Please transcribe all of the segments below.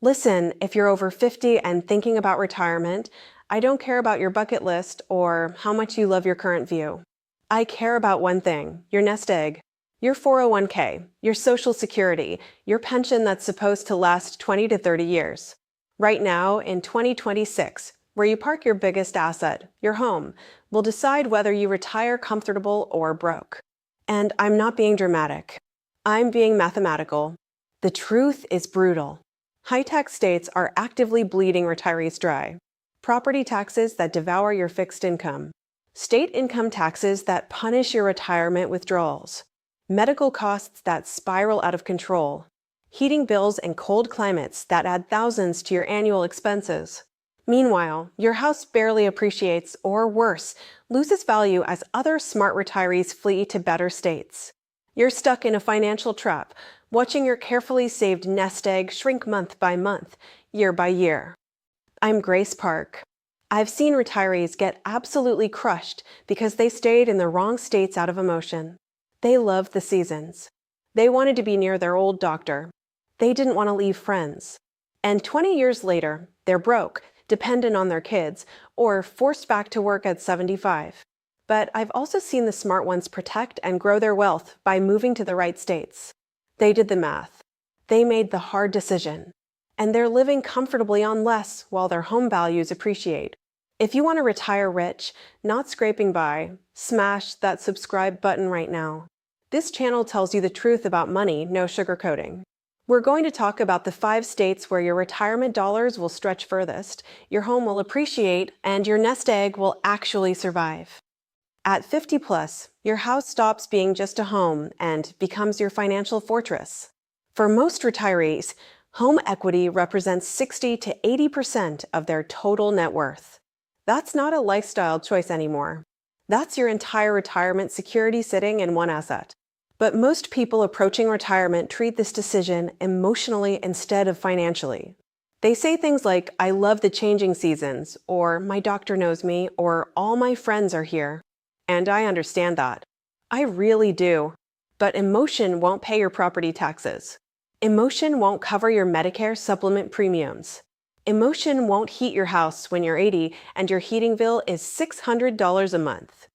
Listen, if you're over 50 and thinking about retirement, I don't care about your bucket list or how much you love your current view. I care about one thing, your nest egg, your 401k, your Social Security, your pension that's supposed to last 20 to 30 years. Right now, in 2026, where you park your biggest asset, your home, will decide whether you retire comfortable or broke. And I'm not being dramatic. I'm being mathematical. The truth is brutal. High-tax states are actively bleeding retirees dry. Property taxes that devour your fixed income. State income taxes that punish your retirement withdrawals. Medical costs that spiral out of control. Heating bills and cold climates that add thousands to your annual expenses. Meanwhile, your house barely appreciates, or worse, loses value as other smart retirees flee to better states. You're stuck in a financial trap, watching your carefully saved nest egg shrink month by month, year by year. I'm Grace Park. I've seen retirees get absolutely crushed because they stayed in the wrong states out of emotion. They loved the seasons. They wanted to be near their old doctor. They didn't want to leave friends. And 20 years later, they're broke, dependent on their kids, or forced back to work at 75. But I've also seen the smart ones protect and grow their wealth by moving to the right states. They did the math. They made the hard decision. And they're living comfortably on less while their home values appreciate. If you want to retire rich, not scraping by, smash that subscribe button right now. This channel tells you the truth about money, no sugarcoating. We're going to talk about the 5 states where your retirement dollars will stretch furthest, your home will appreciate, and your nest egg will actually survive. At 50 plus, your house stops being just a home and becomes your financial fortress. For most retirees, home equity represents 60 to 80% of their total net worth. That's not a lifestyle choice anymore. That's your entire retirement security sitting in one asset. But most people approaching retirement treat this decision emotionally instead of financially. They say things like, "I love the changing seasons," or "my doctor knows me," or "all my friends are here." And I understand that. I really do. But emotion won't pay your property taxes. Emotion won't cover your Medicare supplement premiums. Emotion won't heat your house when you're 80 and your heating bill is $600 a month.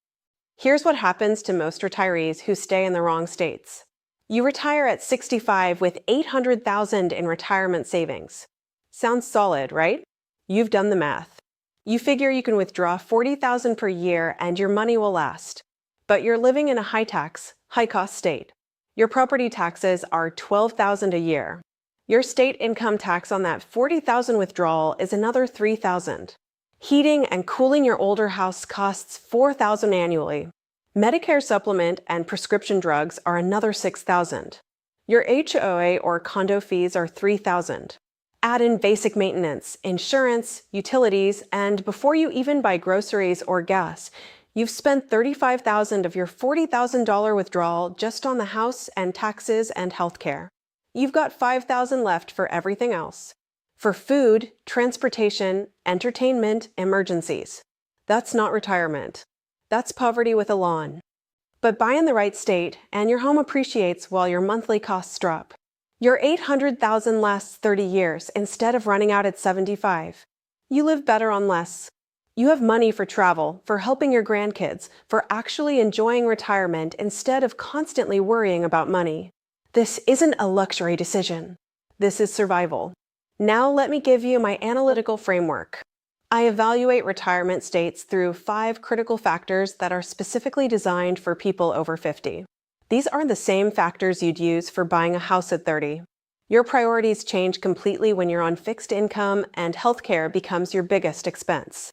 Here's what happens to most retirees who stay in the wrong states. You retire at 65 with $800,000 in retirement savings. Sounds solid, right? You've done the math. You figure you can withdraw $40,000 per year and your money will last. But you're living in a high-tax, high-cost state. Your property taxes are $12,000 a year. Your state income tax on that $40,000 withdrawal is another $3,000. Heating and cooling your older house costs $4,000 annually. Medicare supplement and prescription drugs are another $6,000. Your HOA or condo fees are $3,000. Add in basic maintenance, insurance, utilities, and before you even buy groceries or gas, you've spent $35,000 of your $40,000 withdrawal just on the house and taxes and healthcare. You've got $5,000 left for everything else. For food, transportation, entertainment, emergencies. That's not retirement. That's poverty with a lawn. But buy in the right state, and your home appreciates while your monthly costs drop. Your $800,000 lasts 30 years instead of running out at 75. You live better on less. You have money for travel, for helping your grandkids, for actually enjoying retirement instead of constantly worrying about money. This isn't a luxury decision. This is survival. Now let me give you my analytical framework. I evaluate retirement states through 5 critical factors that are specifically designed for people over 50. These are the same factors you'd use for buying a house at 30. Your priorities change completely when you're on fixed income and healthcare becomes your biggest expense.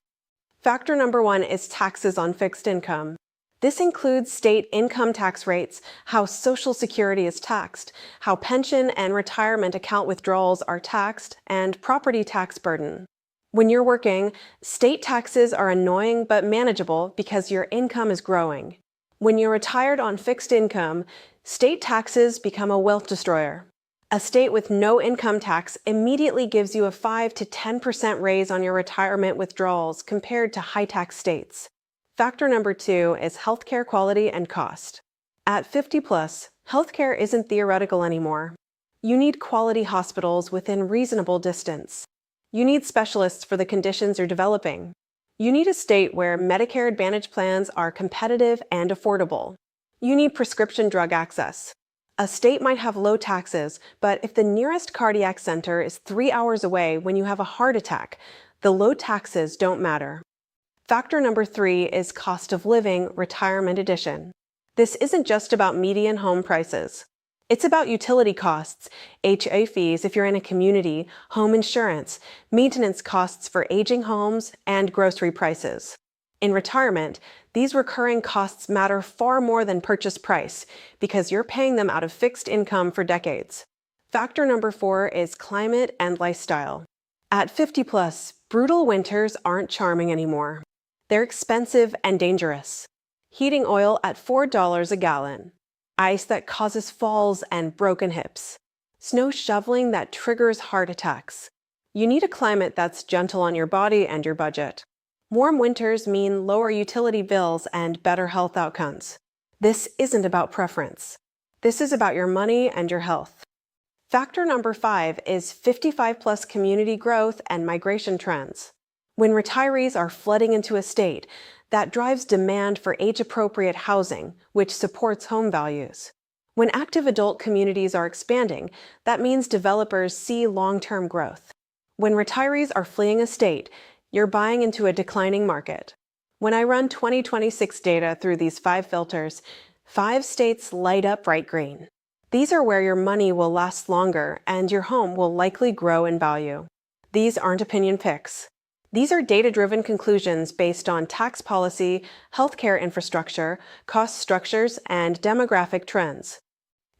Factor number 1 is taxes on fixed income. This includes state income tax rates, how Social Security is taxed, how pension and retirement account withdrawals are taxed, and property tax burden. When you're working, state taxes are annoying but manageable because your income is growing. When you're retired on fixed income, state taxes become a wealth destroyer. A state with no income tax immediately gives you a 5 to 10% raise on your retirement withdrawals compared to high-tax states. Factor number 2 is healthcare quality and cost. At 50 plus, healthcare isn't theoretical anymore. You need quality hospitals within reasonable distance. You need specialists for the conditions you're developing. You need a state where Medicare Advantage plans are competitive and affordable. You need prescription drug access. A state might have low taxes, but if the nearest cardiac center is 3 hours away when you have a heart attack, the low taxes don't matter. Factor number 3 is cost of living, retirement edition. This isn't just about median home prices. It's about utility costs, HA fees if you're in a community, home insurance, maintenance costs for aging homes, and grocery prices. In retirement, these recurring costs matter far more than purchase price because you're paying them out of fixed income for decades. Factor number 4 is climate and lifestyle. At 50 plus, brutal winters aren't charming anymore. They're expensive and dangerous. Heating oil at $4 a gallon. Ice that causes falls and broken hips. Snow shoveling that triggers heart attacks. You need a climate that's gentle on your body and your budget. Warm winters mean lower utility bills and better health outcomes. This isn't about preference. This is about your money and your health. Factor number 5 is 55 plus community growth and migration trends. When retirees are flooding into a state, that drives demand for age-appropriate housing, which supports home values. When active adult communities are expanding, that means developers see long-term growth. When retirees are fleeing a state, you're buying into a declining market. When I run 2026 data through these 5 filters, 5 states light up bright green. These are where your money will last longer and your home will likely grow in value. These aren't opinion picks. These are data-driven conclusions based on tax policy, healthcare infrastructure, cost structures, and demographic trends.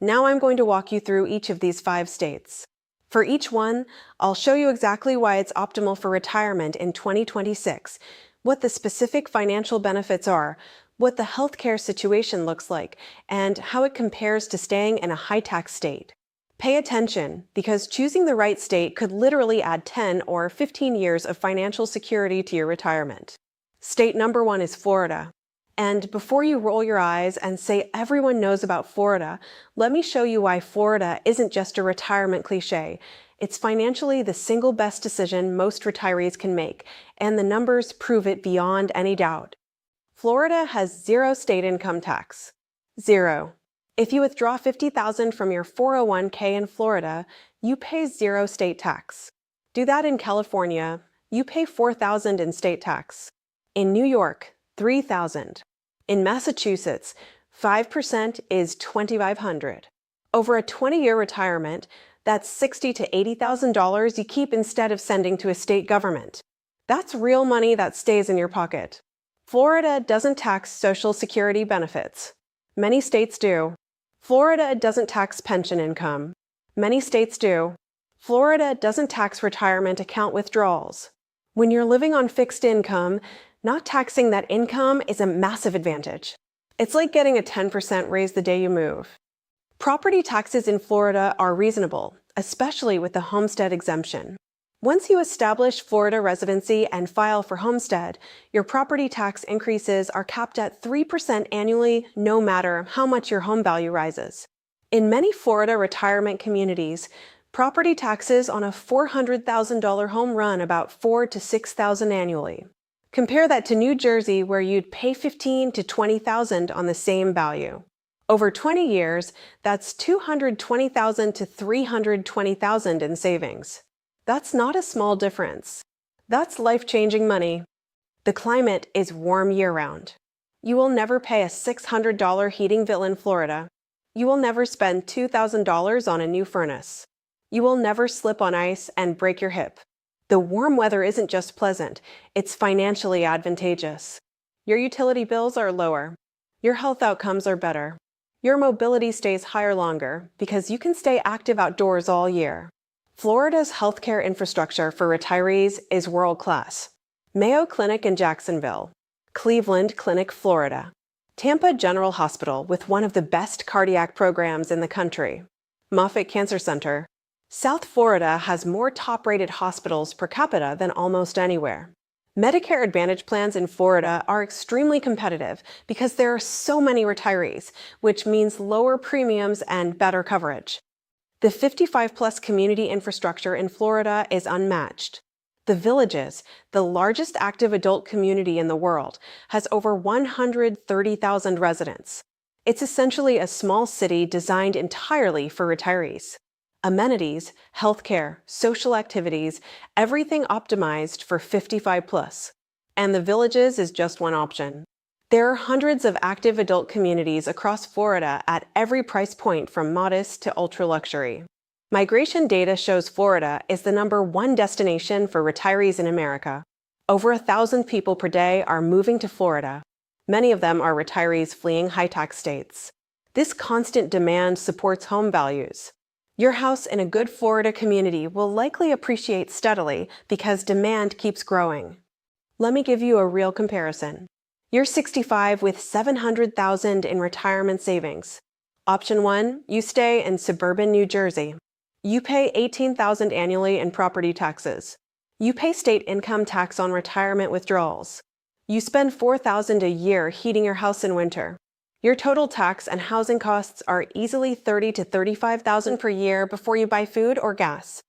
Now I'm going to walk you through each of these 5 states. For each one, I'll show you exactly why it's optimal for retirement in 2026, what the specific financial benefits are, what the healthcare situation looks like, and how it compares to staying in a high-tax state. Pay attention, because choosing the right state could literally add 10 or 15 years of financial security to your retirement. State number 1 is Florida. And before you roll your eyes and say everyone knows about Florida, let me show you why Florida isn't just a retirement cliche. It's financially the single best decision most retirees can make, and the numbers prove it beyond any doubt. Florida has 0 state income tax. 0. If you withdraw $50,000 from your 401k in Florida, you pay 0 state tax. Do that in California, you pay $4,000 in state tax. In New York, $3,000. In Massachusetts, 5% is $2,500. Over a 20-year retirement, that's $60,000 to $80,000 you keep instead of sending to a state government. That's real money that stays in your pocket. Florida doesn't tax Social Security benefits. Many states do. Florida doesn't tax pension income. Many states do. Florida doesn't tax retirement account withdrawals. When you're living on fixed income, not taxing that income is a massive advantage. It's like getting a 10% raise the day you move. Property taxes in Florida are reasonable, especially with the homestead exemption. Once you establish Florida residency and file for homestead, your property tax increases are capped at 3% annually, no matter how much your home value rises. In many Florida retirement communities, property taxes on a $400,000 home run about $4,000 to $6,000 annually. Compare that to New Jersey, where you'd pay $15,000 to $20,000 on the same value. Over 20 years, that's $220,000 to $320,000 in savings. That's not a small difference. That's life-changing money. The climate is warm year-round. You will never pay a $600 heating bill in Florida. You will never spend $2,000 on a new furnace. You will never slip on ice and break your hip. The warm weather isn't just pleasant, it's financially advantageous. Your utility bills are lower. Your health outcomes are better. Your mobility stays higher longer because you can stay active outdoors all year. Florida's healthcare infrastructure for retirees is world-class. Mayo Clinic in Jacksonville, Cleveland Clinic, Florida, Tampa General Hospital with one of the best cardiac programs in the country, Moffitt Cancer Center. South Florida has more top-rated hospitals per capita than almost anywhere. Medicare Advantage plans in Florida are extremely competitive because there are so many retirees, which means lower premiums and better coverage. The 55-plus community infrastructure in Florida is unmatched. The Villages, the largest active adult community in the world, has over 130,000 residents. It's essentially a small city designed entirely for retirees. Amenities, healthcare, social activities, everything optimized for 55 plus. And the Villages is just one option. There are hundreds of active adult communities across Florida at every price point from modest to ultra-luxury. Migration data shows Florida is the #1 destination for retirees in America. Over 1,000 people per day are moving to Florida. Many of them are retirees fleeing high-tax states. This constant demand supports home values. Your house in a good Florida community will likely appreciate steadily because demand keeps growing. Let me give you a real comparison. You're 65 with $700,000 in retirement savings. Option 1, you stay in suburban New Jersey. You pay $18,000 annually in property taxes. You pay state income tax on retirement withdrawals. You spend $4,000 a year heating your house in winter. Your total tax and housing costs are easily $30,000 to $35,000 per year before you buy food or gas.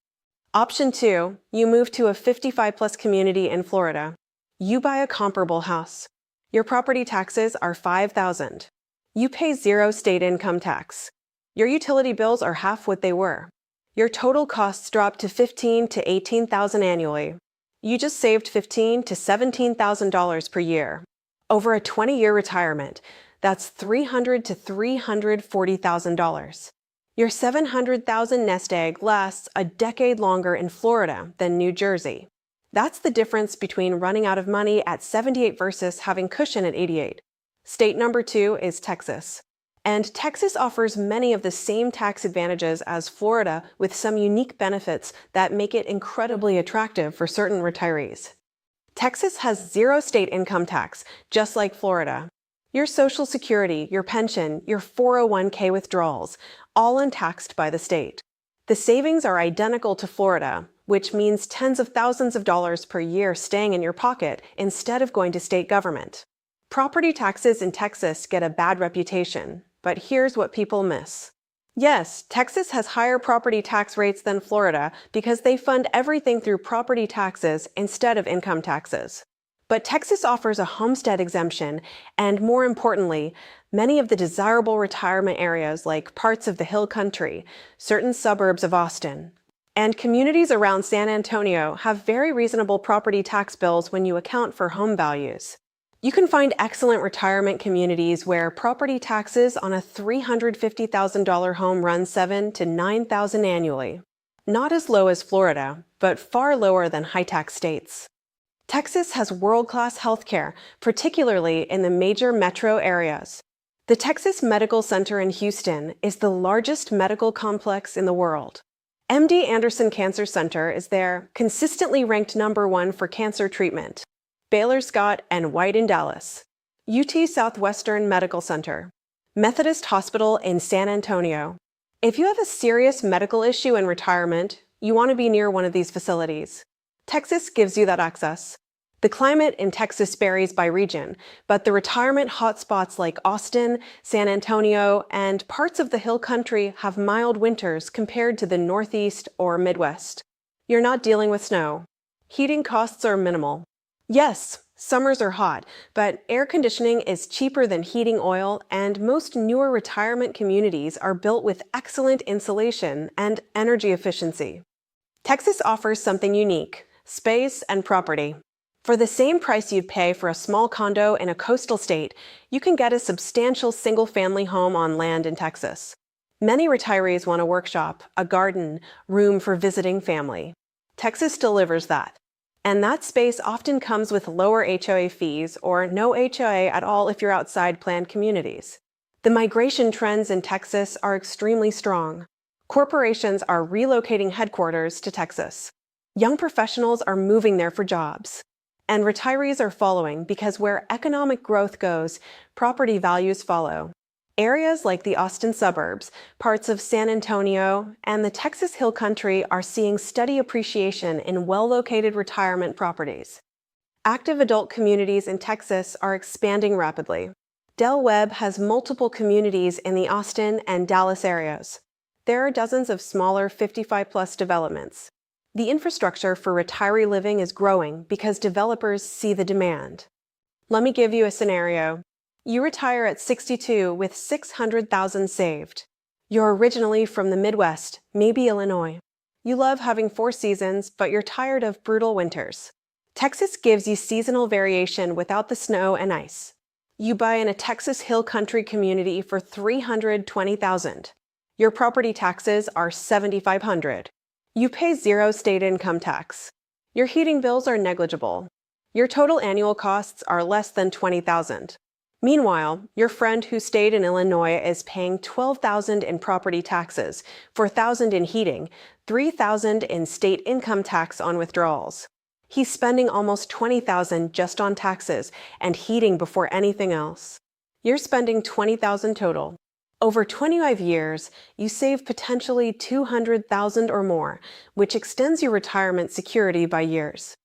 Option 2, you move to a 55-plus community in Florida. You buy a comparable house. Your property taxes are $5,000. You pay 0 state income tax. Your utility bills are half what they were. Your total costs drop to $15,000 to $18,000 annually. You just saved $15,000 to $17,000 per year. Over a 20-year retirement, that's $300,000 to $340,000. Your $700,000 nest egg lasts a decade longer in Florida than New Jersey. That's the difference between running out of money at 78 versus having cushion at 88. State number 2 is Texas. And Texas offers many of the same tax advantages as Florida with some unique benefits that make it incredibly attractive for certain retirees. Texas has 0 state income tax, just like Florida. Your Social Security, your pension, your 401k withdrawals, all untaxed by the state. The savings are identical to Florida, which means tens of thousands of dollars per year staying in your pocket instead of going to state government. Property taxes in Texas get a bad reputation, but here's what people miss. Yes, Texas has higher property tax rates than Florida because they fund everything through property taxes instead of income taxes. But Texas offers a homestead exemption, and more importantly, many of the desirable retirement areas like parts of the Hill Country, certain suburbs of Austin, and communities around San Antonio have very reasonable property tax bills when you account for home values. You can find excellent retirement communities where property taxes on a $350,000 home run $7,000 to $9,000 annually. Not as low as Florida, but far lower than high-tax states. Texas has world-class healthcare, particularly in the major metro areas. The Texas Medical Center in Houston is the largest medical complex in the world. MD Anderson Cancer Center is there, consistently ranked #1 for cancer treatment. Baylor Scott and White in Dallas. UT Southwestern Medical Center. Methodist Hospital in San Antonio. If you have a serious medical issue in retirement, you want to be near one of these facilities. Texas gives you that access. The climate in Texas varies by region, but the retirement hotspots like Austin, San Antonio, and parts of the Hill Country have mild winters compared to the Northeast or Midwest. You're not dealing with snow. Heating costs are minimal. Yes, summers are hot, but air conditioning is cheaper than heating oil, and most newer retirement communities are built with excellent insulation and energy efficiency. Texas offers something unique: space and property. For the same price you'd pay for a small condo in a coastal state, you can get a substantial single-family home on land in Texas. Many retirees want a workshop, a garden, room for visiting family. Texas delivers that. And that space often comes with lower HOA fees or no HOA at all if you're outside planned communities. The migration trends in Texas are extremely strong. Corporations are relocating headquarters to Texas. Young professionals are moving there for jobs. And retirees are following because where economic growth goes, property values follow. Areas like the Austin suburbs, parts of San Antonio, and the Texas Hill Country are seeing steady appreciation in well-located retirement properties. Active adult communities in Texas are expanding rapidly. Del Webb has multiple communities in the Austin and Dallas areas. There are dozens of smaller 55-plus developments. The infrastructure for retiree living is growing because developers see the demand. Let me give you a scenario. You retire at 62 with $600,000 saved. You're originally from the Midwest, maybe Illinois. You love having 4 seasons, but you're tired of brutal winters. Texas gives you seasonal variation without the snow and ice. You buy in a Texas Hill Country community for $320,000. Your property taxes are $7,500. You pay zero state income tax. Your heating bills are negligible. Your total annual costs are less than $20,000. Meanwhile, your friend who stayed in Illinois is paying $12,000 in property taxes, $4,000 in heating, $3,000 in state income tax on withdrawals. He's spending almost $20,000 just on taxes and heating before anything else. You're spending $20,000 total. Over 25 years, you save potentially $200,000 or more, which extends your retirement security by years.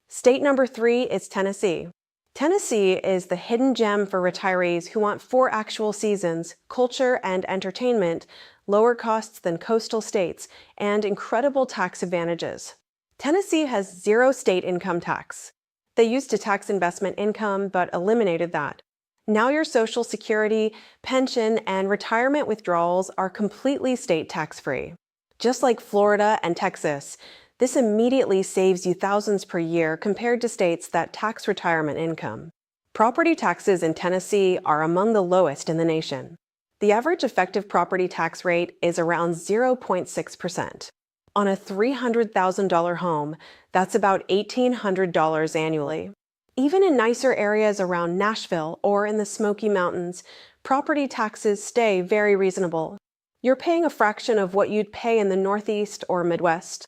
State number 3 is Tennessee. Tennessee is the hidden gem for retirees who want 4 actual seasons, culture and entertainment, lower costs than coastal states, and incredible tax advantages. Tennessee has zero state income tax. They used to tax investment income but eliminated that. Now your Social Security, pension, and retirement withdrawals are completely state tax-free. Just like Florida and Texas, this immediately saves you thousands per year compared to states that tax retirement income. Property taxes in Tennessee are among the lowest in the nation. The average effective property tax rate is around 0.6%. On a $300,000 home, that's about $1,800 annually. Even in nicer areas around Nashville or in the Smoky Mountains, property taxes stay very reasonable. You're paying a fraction of what you'd pay in the Northeast or Midwest.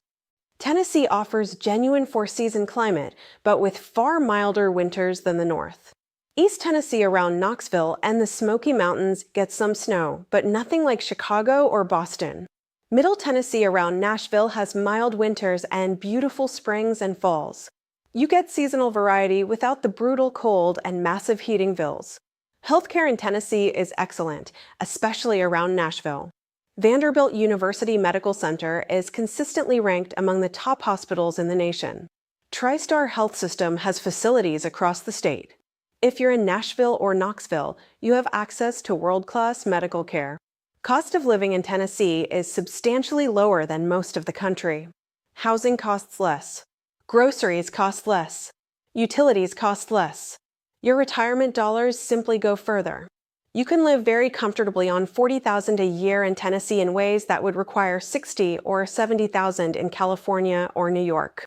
Tennessee offers genuine 4-season climate, but with far milder winters than the North. East Tennessee around Knoxville and the Smoky Mountains gets some snow, but nothing like Chicago or Boston. Middle Tennessee around Nashville has mild winters and beautiful springs and falls. You get seasonal variety without the brutal cold and massive heating bills. Healthcare in Tennessee is excellent, especially around Nashville. Vanderbilt University Medical Center is consistently ranked among the top hospitals in the nation. TriStar Health System has facilities across the state. If you're in Nashville or Knoxville, you have access to world-class medical care. Cost of living in Tennessee is substantially lower than most of the country. Housing costs less. Groceries cost less. Utilities cost less. Your retirement dollars simply go further. You can live very comfortably on $40,000 a year in Tennessee in ways that would require $60,000 or $70,000 in California or New York.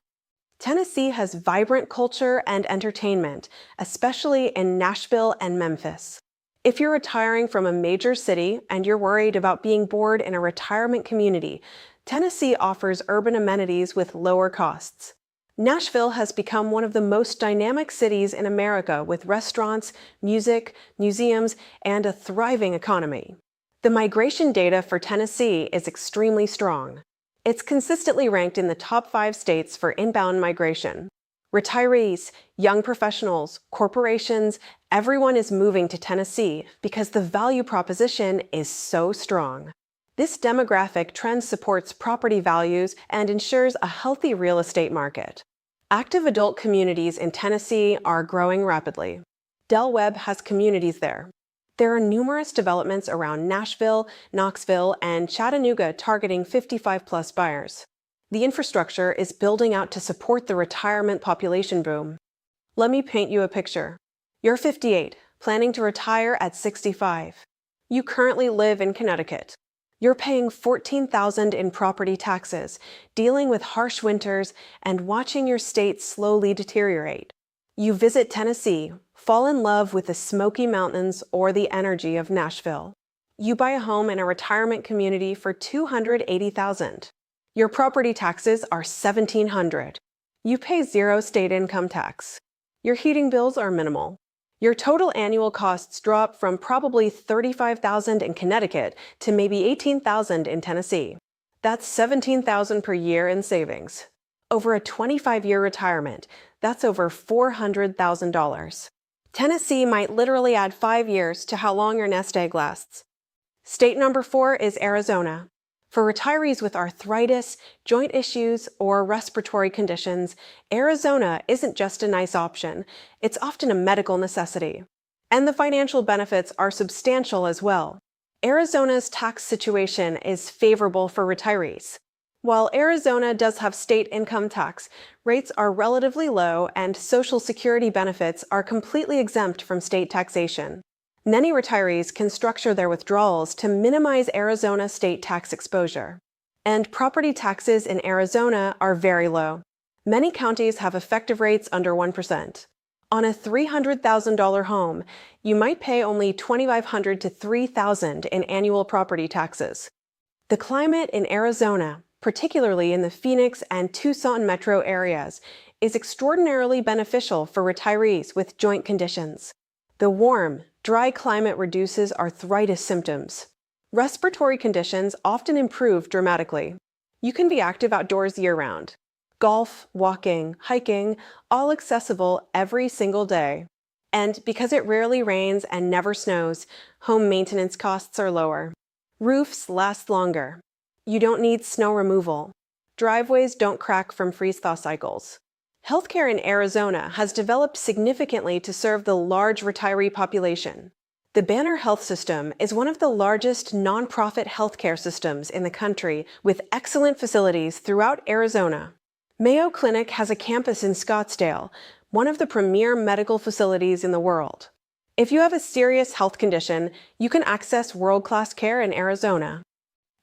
Tennessee has vibrant culture and entertainment, especially in Nashville and Memphis. If you're retiring from a major city and you're worried about being bored in a retirement community, Tennessee offers urban amenities with lower costs. Nashville has become one of the most dynamic cities in America with restaurants, music, museums, and a thriving economy. The migration data for Tennessee is extremely strong. It's consistently ranked in the top 5 states for inbound migration. Retirees, young professionals, corporations, everyone is moving to Tennessee because the value proposition is so strong. This demographic trend supports property values and ensures a healthy real estate market. Active adult communities in Tennessee are growing rapidly. Del Webb has communities there. There are numerous developments around Nashville, Knoxville, and Chattanooga targeting 55-plus buyers. The infrastructure is building out to support the retirement population boom. Let me paint you a picture. You're 58, planning to retire at 65. You currently live in Connecticut. You're paying $14,000 in property taxes, dealing with harsh winters, and watching your state slowly deteriorate. You visit Tennessee, fall in love with the Smoky Mountains or the energy of Nashville. You buy a home in a retirement community for $280,000. Your property taxes are $1,700. You pay zero state income tax. Your heating bills are minimal. Your total annual costs drop from probably $35,000 in Connecticut to maybe $18,000 in Tennessee. That's $17,000 per year in savings. Over a 25-year retirement, that's over $400,000. Tennessee might literally add 5 years to how long your nest egg lasts. State number 4 is Arizona. For retirees with arthritis, joint issues, or respiratory conditions, Arizona isn't just a nice option, it's often a medical necessity. And the financial benefits are substantial as well. Arizona's tax situation is favorable for retirees. While Arizona does have state income tax, rates are relatively low and Social Security benefits are completely exempt from state taxation. Many retirees can structure their withdrawals to minimize Arizona state tax exposure. And property taxes in Arizona are very low. Many counties have effective rates under 1%. On a $300,000 home, you might pay only $2,500 to $3,000 in annual property taxes. The climate in Arizona, particularly in the Phoenix and Tucson metro areas, is extraordinarily beneficial for retirees with joint conditions. The warm, dry climate reduces arthritis symptoms. Respiratory conditions often improve dramatically. You can be active outdoors year-round. Golf, walking, hiking, all accessible every single day. And because it rarely rains and never snows, home maintenance costs are lower. Roofs last longer. You don't need snow removal. Driveways don't crack from freeze-thaw cycles. Healthcare in Arizona has developed significantly to serve the large retiree population. The Banner Health System is one of the largest nonprofit healthcare systems in the country with excellent facilities throughout Arizona. Mayo Clinic has a campus in Scottsdale, one of the premier medical facilities in the world. If you have a serious health condition, you can access world-class care in Arizona.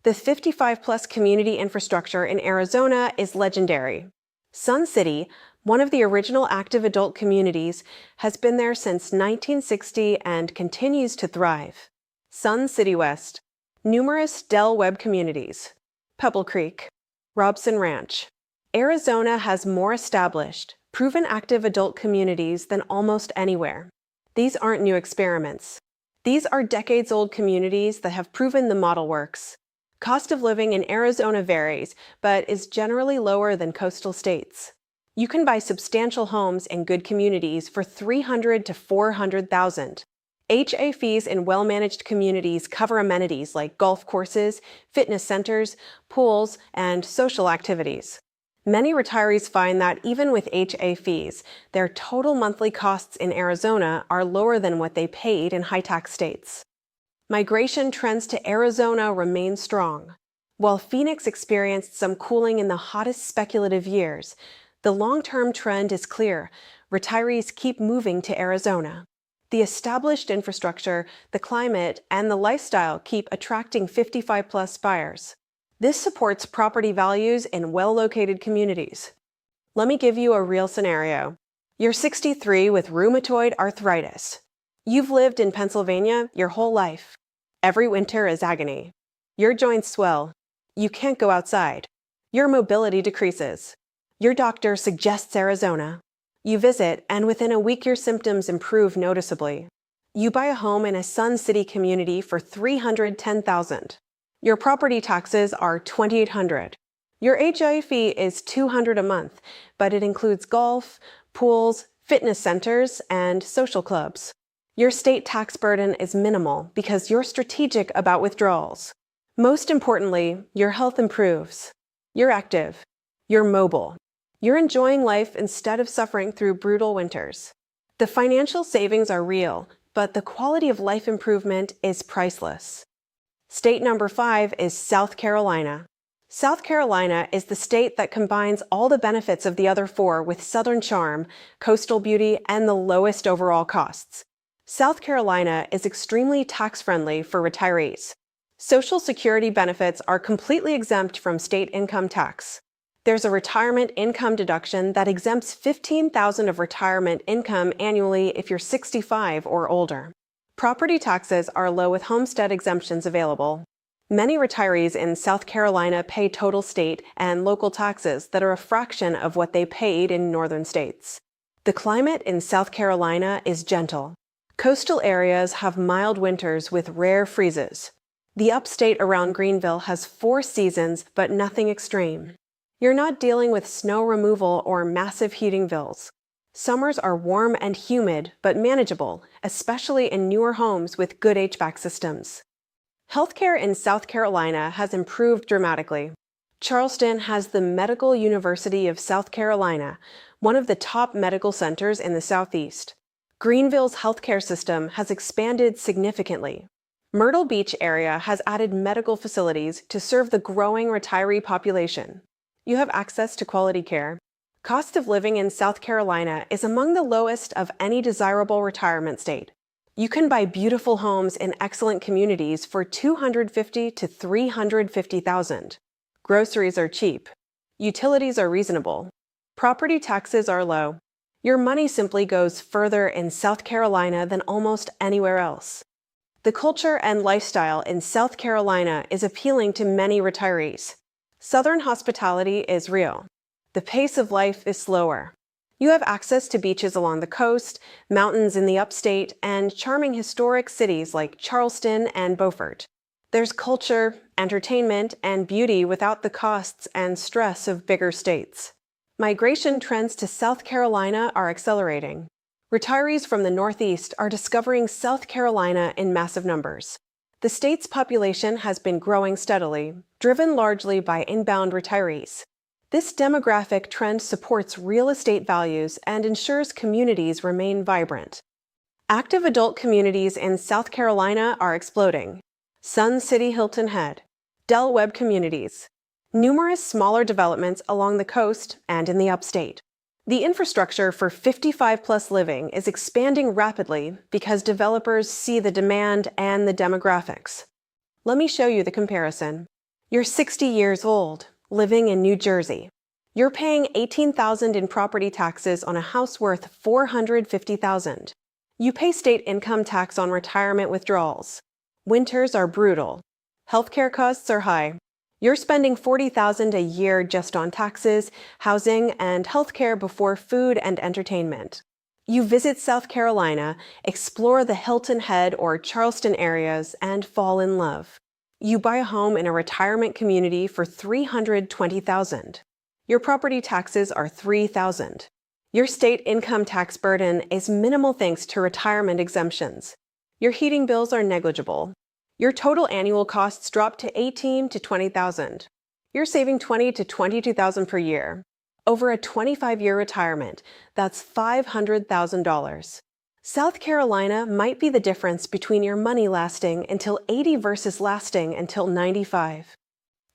The 55-plus community infrastructure in Arizona is legendary. Sun City, one of the original active adult communities, has been there since 1960 and continues to thrive. Sun City West, numerous Del Webb communities, Pebble Creek, Robson Ranch. Arizona has more established, proven active adult communities than almost anywhere. These aren't new experiments. These are decades-old communities that have proven the model works. Cost of living in Arizona varies, but is generally lower than coastal states. You can buy substantial homes in good communities for $300,000 to $400,000. HA fees in well-managed communities cover amenities like golf courses, fitness centers, pools, and social activities. Many retirees find that even with HA fees, their total monthly costs in Arizona are lower than what they paid in high-tax states. Migration trends to Arizona remain strong. While Phoenix experienced some cooling in the hottest speculative years, the long-term trend is clear. Retirees keep moving to Arizona. The established infrastructure, the climate, and the lifestyle keep attracting 55-plus buyers. This supports property values in well-located communities. Let me give you a real scenario. You're 63 with rheumatoid arthritis. You've lived in Pennsylvania your whole life. Every winter is agony. Your joints swell. You can't go outside. Your mobility decreases. Your doctor suggests Arizona. You visit, and within a week your symptoms improve noticeably. You buy a home in a Sun City community for $310,000. Your property taxes are $2,800. Your HIA fee is $200 a month, but it includes golf, pools, fitness centers, and social clubs. Your state tax burden is minimal because you're strategic about withdrawals. Most importantly, your health improves. You're active. You're mobile. You're enjoying life instead of suffering through brutal winters. The financial savings are real, but the quality of life improvement is priceless. State number 5 is South Carolina. South Carolina is the state that combines all the benefits of the other 4 with southern charm, coastal beauty, and the lowest overall costs. South Carolina is extremely tax-friendly for retirees. Social Security benefits are completely exempt from state income tax. There's a retirement income deduction that exempts $15,000 of retirement income annually if you're 65 or older. Property taxes are low with homestead exemptions available. Many retirees in South Carolina pay total state and local taxes that are a fraction of what they paid in northern states. The climate in South Carolina is gentle. Coastal areas have mild winters with rare freezes. The upstate around Greenville has 4 seasons, but nothing extreme. You're not dealing with snow removal or massive heating bills. Summers are warm and humid, but manageable, especially in newer homes with good HVAC systems. Healthcare in South Carolina has improved dramatically. Charleston has the Medical University of South Carolina, one of the top medical centers in the Southeast. Greenville's healthcare system has expanded significantly. Myrtle Beach area has added medical facilities to serve the growing retiree population. You have access to quality care. Cost of living in South Carolina is among the lowest of any desirable retirement state. You can buy beautiful homes in excellent communities for $250,000 to $350,000. Groceries are cheap. Utilities are reasonable. Property taxes are low. Your money simply goes further in South Carolina than almost anywhere else. The culture and lifestyle in South Carolina is appealing to many retirees. Southern hospitality is real. The pace of life is slower. You have access to beaches along the coast, mountains in the upstate, and charming historic cities like Charleston and Beaufort. There's culture, entertainment, and beauty without the costs and stress of bigger states. Migration trends to South Carolina are accelerating. Retirees from the Northeast are discovering South Carolina in massive numbers. The state's population has been growing steadily, driven largely by inbound retirees. This demographic trend supports real estate values and ensures communities remain vibrant. Active adult communities in South Carolina are exploding. Sun City Hilton Head, Del Webb communities, numerous smaller developments along the coast and in the upstate. The infrastructure for 55-plus living is expanding rapidly because developers see the demand and the demographics. Let me show you the comparison. You're 60 years old, living in New Jersey. You're paying $18,000 in property taxes on a house worth $450,000. You pay state income tax on retirement withdrawals. Winters are brutal. Healthcare costs are high. You're spending $40,000 a year just on taxes, housing, and healthcare before food and entertainment. You visit South Carolina, explore the Hilton Head or Charleston areas, and fall in love. You buy a home in a retirement community for $320,000. Your property taxes are $3,000. Your state income tax burden is minimal thanks to retirement exemptions. Your heating bills are negligible. Your total annual costs drop to $18,000 to $20,000. You're saving $20,000 to $22,000 per year. Over a 25-year retirement, that's $500,000. South Carolina might be the difference between your money lasting until 80 versus lasting until 95.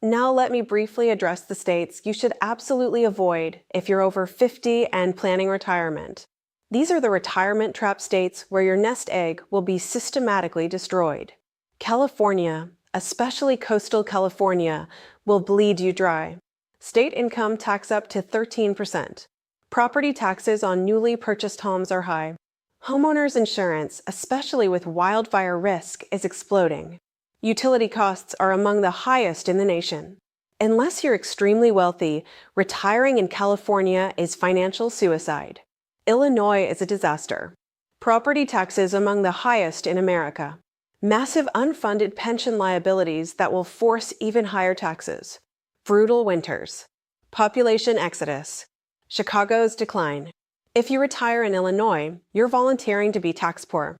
Now let me briefly address the states you should absolutely avoid if you're over 50 and planning retirement. These are the retirement trap states where your nest egg will be systematically destroyed. California, especially coastal California, will bleed you dry. State income tax up to 13%. Property taxes on newly purchased homes are high. Homeowners insurance, especially with wildfire risk, is exploding. Utility costs are among the highest in the nation. Unless you're extremely wealthy, retiring in California is financial suicide. Illinois is a disaster. Property taxes among the highest in America. Massive unfunded pension liabilities that will force even higher taxes. Brutal winters. Population exodus. Chicago's decline. If you retire in Illinois, you're volunteering to be tax poor.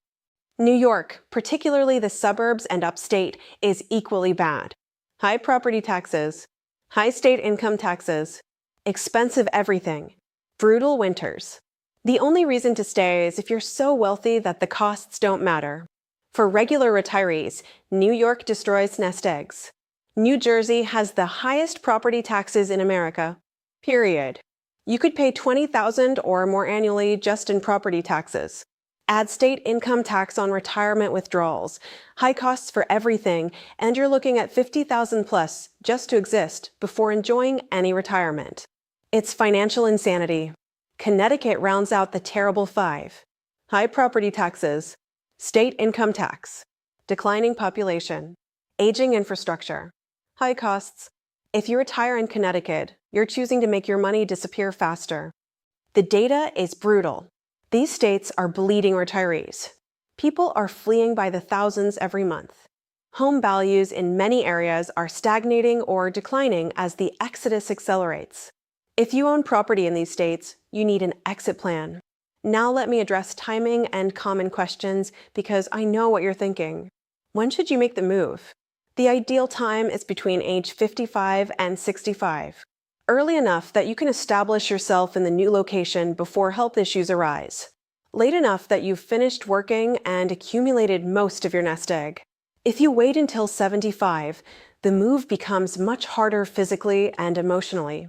New York, particularly the suburbs and upstate, is equally bad. High property taxes, high state income taxes, expensive everything, brutal winters. The only reason to stay is if you're so wealthy that the costs don't matter. For regular retirees, New York destroys nest eggs. New Jersey has the highest property taxes in America. Period. You could pay $20,000 or more annually just in property taxes. Add state income tax on retirement withdrawals, high costs for everything, and you're looking at $50,000 plus just to exist before enjoying any retirement. It's financial insanity. Connecticut rounds out the terrible five. High property taxes, state income tax, declining population, aging infrastructure, high costs. If you retire in Connecticut, you're choosing to make your money disappear faster. The data is brutal. These states are bleeding retirees. People are fleeing by the thousands every month. Home values in many areas are stagnating or declining as the exodus accelerates. If you own property in these states, you need an exit plan. Now let me address timing and common questions because I know what you're thinking. When should you make the move? The ideal time is between age 55 and 65, early enough that you can establish yourself in the new location before health issues arise, late enough that you've finished working and accumulated most of your nest egg. If you wait until 75, the move becomes much harder physically and emotionally.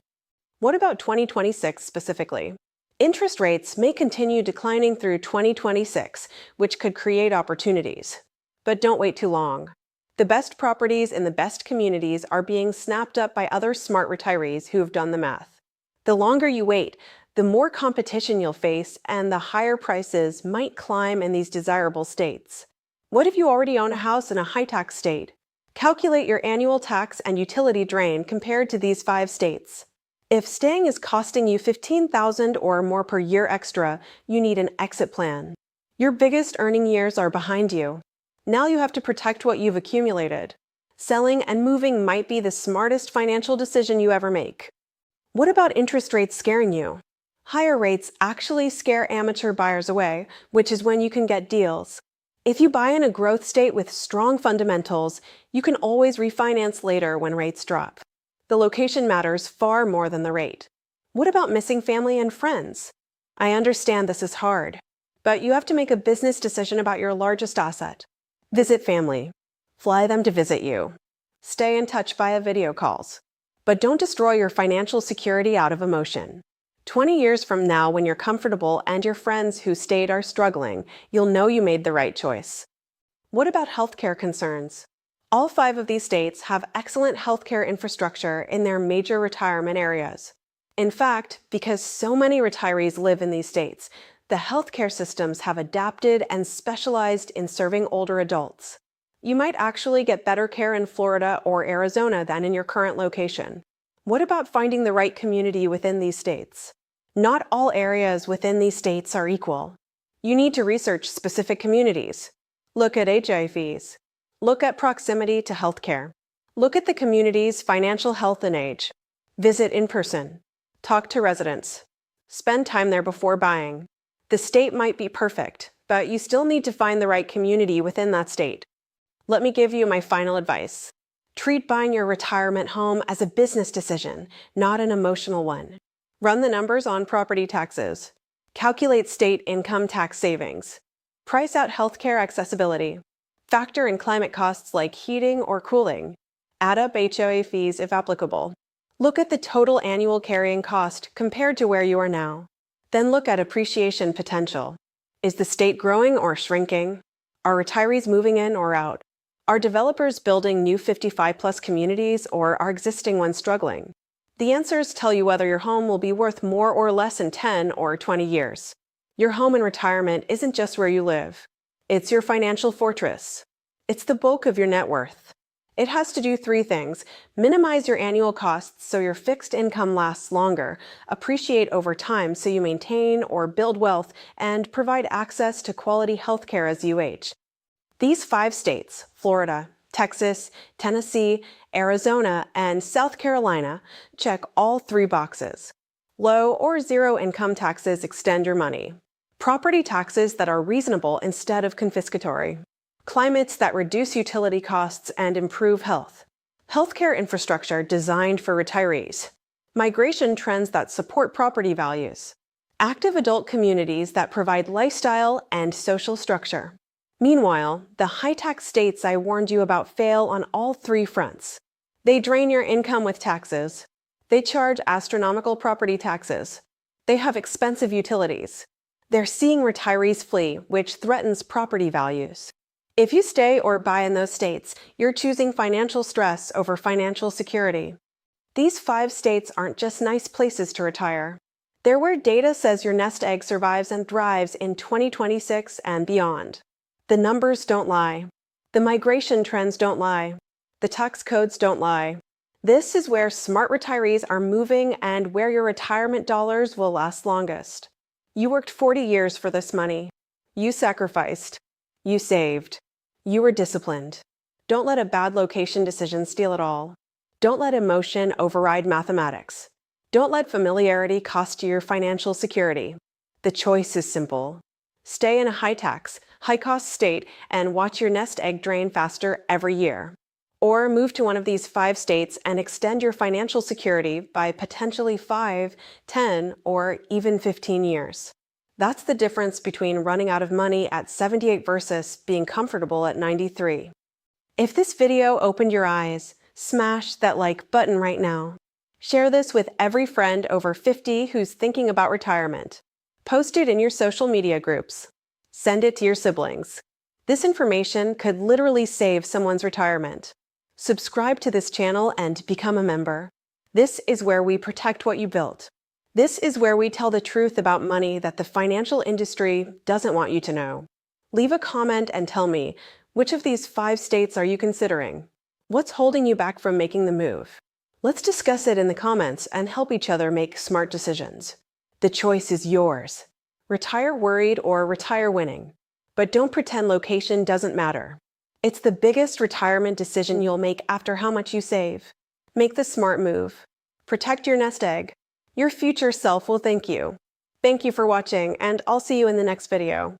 What about 2026 specifically? Interest rates may continue declining through 2026, which could create opportunities. But don't wait too long. The best properties in the best communities are being snapped up by other smart retirees who have done the math. The longer you wait, the more competition you'll face and the higher prices might climb in these desirable states. What if you already own a house in a high-tax state? Calculate your annual tax and utility drain compared to these 5 states. If staying is costing you $15,000 or more per year extra, you need an exit plan. Your biggest earning years are behind you. Now you have to protect what you've accumulated. Selling and moving might be the smartest financial decision you ever make. What about interest rates scaring you? Higher rates actually scare amateur buyers away, which is when you can get deals. If you buy in a growth state with strong fundamentals, you can always refinance later when rates drop. The location matters far more than the rate. What about missing family and friends? I understand this is hard, but you have to make a business decision about your largest asset. Visit family. Fly them to visit you. Stay in touch via video calls. But don't destroy your financial security out of emotion. 20 years from now, when you're comfortable and your friends who stayed are struggling, you'll know you made the right choice. What about healthcare concerns? All 5 of these states have excellent healthcare infrastructure in their major retirement areas. In fact, because so many retirees live in these states, the healthcare systems have adapted and specialized in serving older adults. You might actually get better care in Florida or Arizona than in your current location. What about finding the right community within these states? Not all areas within these states are equal. You need to research specific communities. Look at HI fees. Look at proximity to healthcare. Look at the community's financial health and age. Visit in person. Talk to residents. Spend time there before buying. The state might be perfect, but you still need to find the right community within that state. Let me give you my final advice. Treat buying your retirement home as a business decision, not an emotional one. Run the numbers on property taxes. Calculate state income tax savings. Price out healthcare accessibility. Factor in climate costs like heating or cooling. Add up HOA fees if applicable. Look at the total annual carrying cost compared to where you are now. Then look at appreciation potential. Is the state growing or shrinking? Are retirees moving in or out? Are developers building new 55-plus communities or are existing ones struggling? The answers tell you whether your home will be worth more or less in 10 or 20 years. Your home in retirement isn't just where you live. It's your financial fortress. It's the bulk of your net worth. It has to do 3 things: minimize your annual costs so your fixed income lasts longer, appreciate over time so you maintain or build wealth, and provide access to quality healthcare as you age. These 5 states, Florida, Texas, Tennessee, Arizona, and South Carolina, check all 3 boxes. Low or zero income taxes extend your money. Property taxes that are reasonable instead of confiscatory. Climates that reduce utility costs and improve health. Healthcare infrastructure designed for retirees. Migration trends that support property values. Active adult communities that provide lifestyle and social structure. Meanwhile, the high-tax states I warned you about fail on all 3 fronts. They drain your income with taxes. They charge astronomical property taxes. They have expensive utilities. They're seeing retirees flee, which threatens property values. If you stay or buy in those states, you're choosing financial stress over financial security. These 5 states aren't just nice places to retire. They're where data says your nest egg survives and thrives in 2026 and beyond. The numbers don't lie. The migration trends don't lie. The tax codes don't lie. This is where smart retirees are moving and where your retirement dollars will last longest. You worked 40 years for this money. You sacrificed. You saved. You were disciplined. Don't let a bad location decision steal it all. Don't let emotion override mathematics. Don't let familiarity cost you your financial security. The choice is simple. Stay in a high-tax, high-cost state and watch your nest egg drain faster every year. Or move to one of these 5 states and extend your financial security by potentially 5, 10, or even 15 years. That's the difference between running out of money at 78 versus being comfortable at 93. If this video opened your eyes, smash that like button right now. Share this with every friend over 50 who's thinking about retirement. Post it in your social media groups. Send it to your siblings. This information could literally save someone's retirement. Subscribe to this channel and become a member. This is where we protect what you built. This is where we tell the truth about money that the financial industry doesn't want you to know. Leave a comment and tell me, which of these 5 states are you considering? What's holding you back from making the move? Let's discuss it in the comments and help each other make smart decisions. The choice is yours. Retire worried or retire winning. But don't pretend location doesn't matter. It's the biggest retirement decision you'll make after how much you save. Make the smart move. Protect your nest egg. Your future self will thank you. Thank you for watching, and I'll see you in the next video.